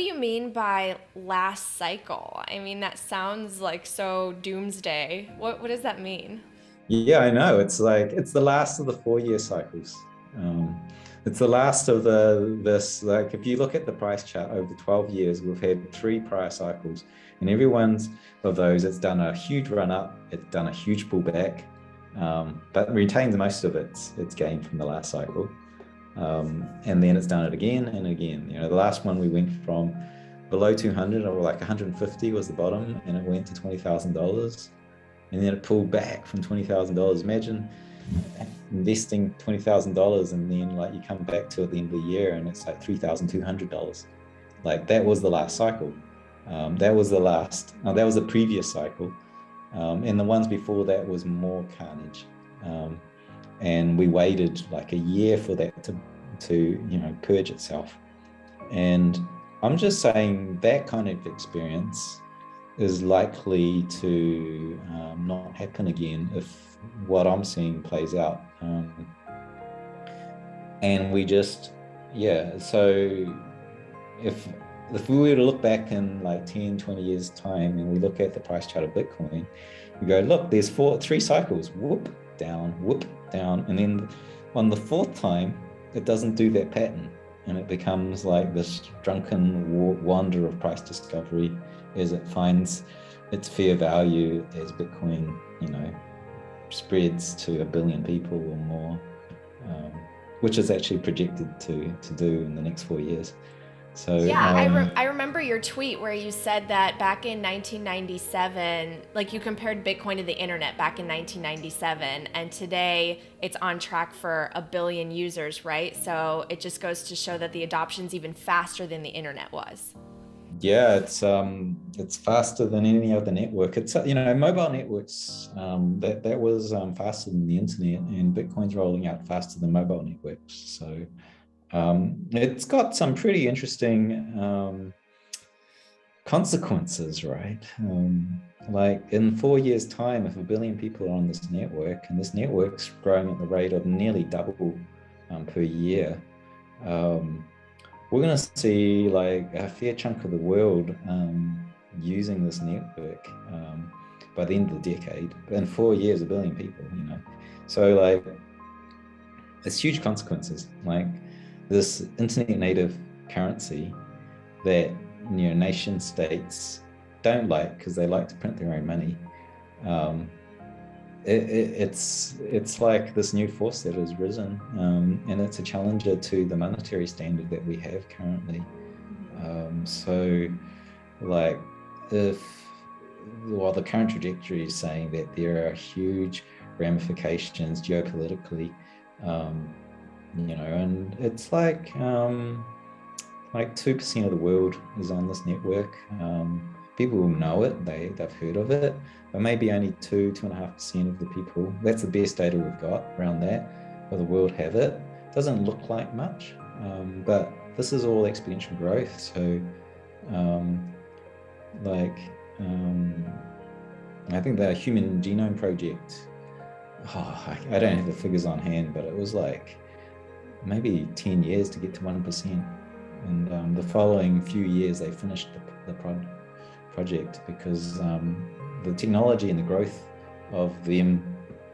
do you mean by last cycle? I mean, that sounds like so doomsday. What does that mean? Yeah, I know. It's like it's the last of the 4 year cycles. Um, it's the last of this. Like if you look at the price chart over 12 years, we've had three prior cycles, and every one of those, it's done a huge run up, it's done a huge pullback, but retains most of its gain from the last cycle. And then it's done it again and again. You know, the last one we went from below 200 or like 150 was the bottom, and it went to $20,000, and then it pulled back from $20,000. Imagine investing $20,000 and then like you come back to at the end of the year and it's like $3,200. Like that was the last cycle. That was the last. That was the previous cycle, and the ones before that was more carnage. And we waited like a year for that to purge itself. And I'm just saying that kind of experience is likely to not happen again if what I'm seeing plays out. And we just, yeah, so if if we were to look back in like 10, 20 years time and we look at the price chart of Bitcoin, we go, look, there's three cycles, whoop, down. And then on the fourth time, it doesn't do that pattern. And it becomes like this drunken wander of price discovery as it finds its fair value as Bitcoin, spreads to 1 billion people or more, which is actually projected to do in the next 4 years. So Yeah, I remember your tweet where you said that back in 1997, like you compared Bitcoin to the internet back in 1997, and today it's on track for 1 billion users, right? So it just goes to show that the adoption's even faster than the internet was. yeah, it's faster than any other network. It's mobile networks, that was faster than the internet, and Bitcoin's rolling out faster than mobile networks. So it's got some pretty interesting consequences, right? Like in 4 years' time, if 1 billion people are on this network, and this network's growing at the rate of nearly double per year, we're going to see like a fair chunk of the world using this network by the end of the decade. In 4 years, 1 billion people. So like it's huge consequences. Like this internet native currency that nation states don't like because they like to print their own money. It's like this new force that has risen, and it's a challenger to the monetary standard that we have currently. So like if while the current trajectory is saying that there are huge ramifications geopolitically, and it's like 2% of the world is on this network. People will know it, they've heard of it, but maybe only 2.5% of the people. That's the best data we've got around that of the world have it. Doesn't look like much, but this is all exponential growth. So, like, I think the Human Genome Project. I don't have the figures on hand, but it was like maybe 10 years to get to 1%. And the following few years, they finished the project because the technology and the growth of them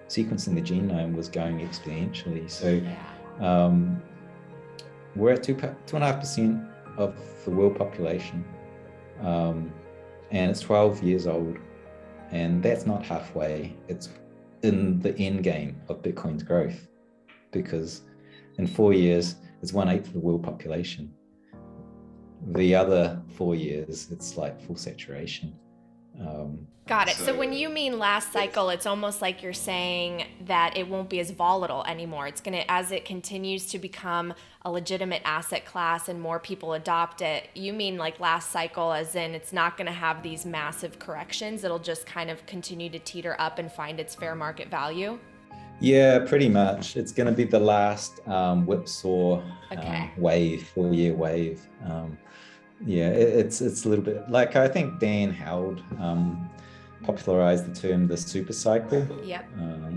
sequencing the genome was going exponentially. So we're at 2.5% of the world population, and it's 12 years old. And that's not halfway. It's in the end game of Bitcoin's growth, because in 4 years, it's 1/8 of the world population. The other 4 years, it's like full saturation. Got it. So when you mean last cycle, it's almost like you're saying that it won't be as volatile anymore. It's going to, as it continues to become a legitimate asset class and more people adopt it, you mean like last cycle as in it's not going to have these massive corrections. It'll just kind of continue to teeter up and find its fair market value? Yeah, pretty much. It's going to be the last whipsaw Okay. wave, 4 year wave. Yeah, it's a little bit like I think Dan Howard popularized the term the super cycle, Yep.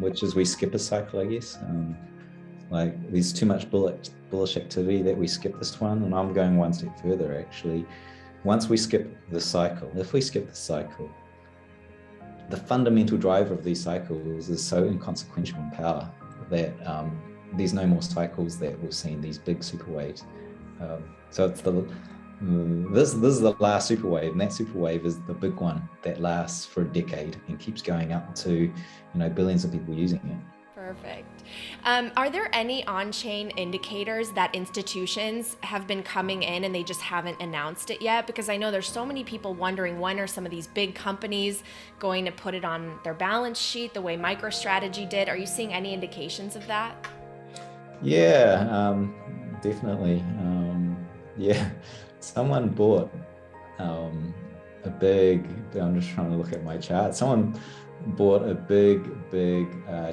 which is we skip a cycle, I guess. Like there's too much bullish activity that we skip this one, and I'm going one step further actually. once we skip the cycle, if we skip the cycle, the fundamental driver of these cycles is so inconsequential in power that there's no more cycles that we've seen, these big super waves. So it's this is the last super wave, and that super wave is the big one that lasts for a decade and keeps going up to, billions of people using it. Perfect. Are there any on-chain indicators that institutions have been coming in and they just haven't announced it yet? Because I know there's so many people wondering, when are some of these big companies going to put it on their balance sheet the way MicroStrategy did? Are you seeing any indications of that? Yeah, definitely. Yeah, someone bought a big, I'm just trying to look at my chart. Someone bought a big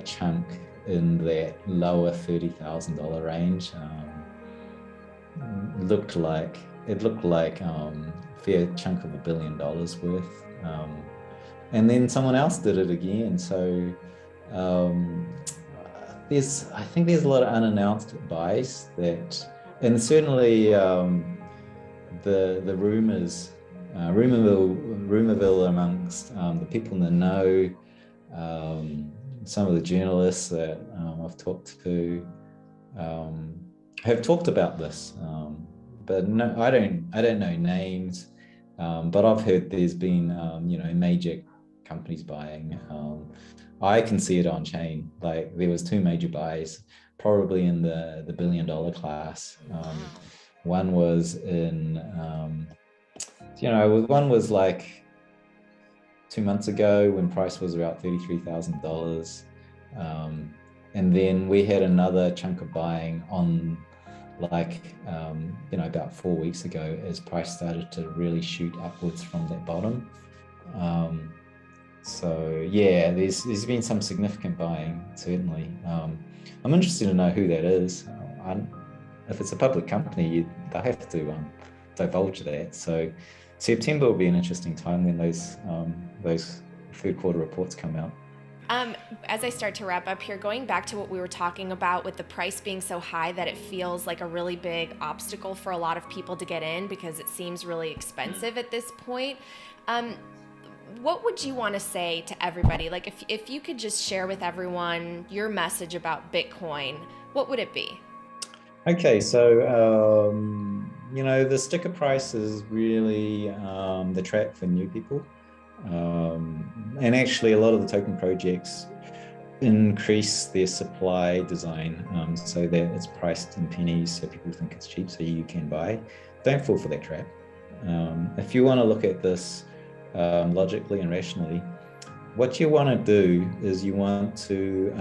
chunk in that lower $30,000 range. It looked like a fair chunk of $1 billion worth. And then someone else did it again. So I think there's a lot of unannounced buys and certainly the rumors. Rumorville amongst the people in the know, some of the journalists that I've talked to have talked about this, but no, I don't know names, but I've heard there's been major companies buying. I can see it on chain. Like there was 2 major buys, probably in the $1 billion class. One was in one was like 2 months ago when price was about $33,000. And then we had another chunk of buying on about 4 weeks ago as price started to really shoot upwards from that bottom. So yeah, there's been some significant buying, certainly. I'm interested to know who that is. If it's a public company, they'll have to divulge that. So September will be an interesting time when those third quarter reports come out. As I start to wrap up here, going back to what we were talking about with the price being so high that it feels like a really big obstacle for a lot of people to get in because it seems really expensive at this point. What would you want to say to everybody? Like if you could just share with everyone your message about Bitcoin, what would it be? Okay, so the sticker price is really the trap for new people, and actually a lot of the token projects increase their supply design so that it's priced in pennies so people think it's cheap so you can buy. Don't fall for that trap. If you want to look at this logically and rationally, what you want to do is you want to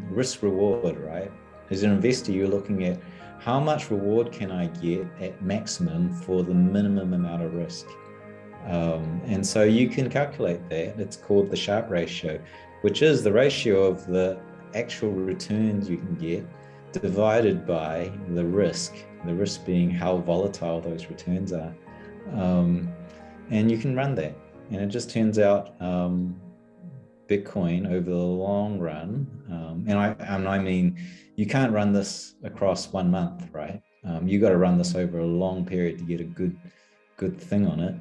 risk reward, right? As an investor, you're looking at how much reward can I get at maximum for the minimum amount of risk. And so you can calculate that. It's called the Sharpe ratio, which is the ratio of the actual returns you can get divided by the risk being how volatile those returns are. And you can run that. And it just turns out Bitcoin over the long run, and I mean, you can't run this across 1 month, right? You got to run this over a long period to get a good thing on it.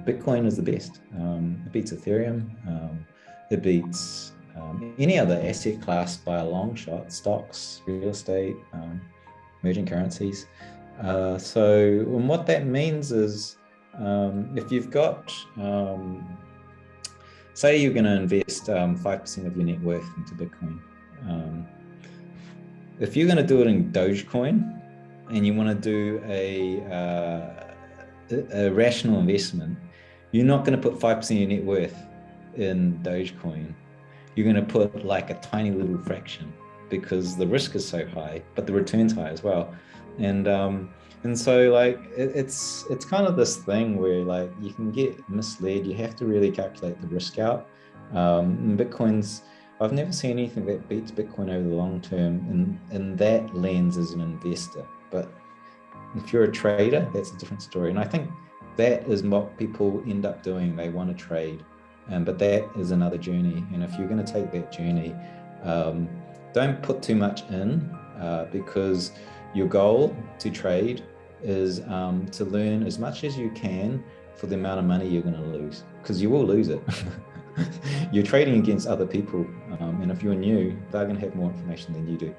Bitcoin is the best. It beats Ethereum. It beats any other asset class by a long shot, stocks, real estate, emerging currencies. So and what that means is if you've got, say you're going to invest 5% of your net worth into Bitcoin. If you're going to do it in Dogecoin and you want to do a rational investment, you're not going to put 5% of your net worth in Dogecoin. You're going to put like a tiny little fraction because the risk is so high, but the return's high as well. And so like it's kind of this thing where like you can get misled. You have to really calculate the risk out. And I've never seen anything that beats Bitcoin over the long term in that lens as an investor. But if you're a trader, that's a different story. And I think that is what people end up doing. They want to trade, but that is another journey. And if you're going to take that journey, don't put too much in because your goal to trade is to learn as much as you can for the amount of money you're going to lose, because you will lose it. You're trading against other people, and if you're new, they're going to have more information than you do.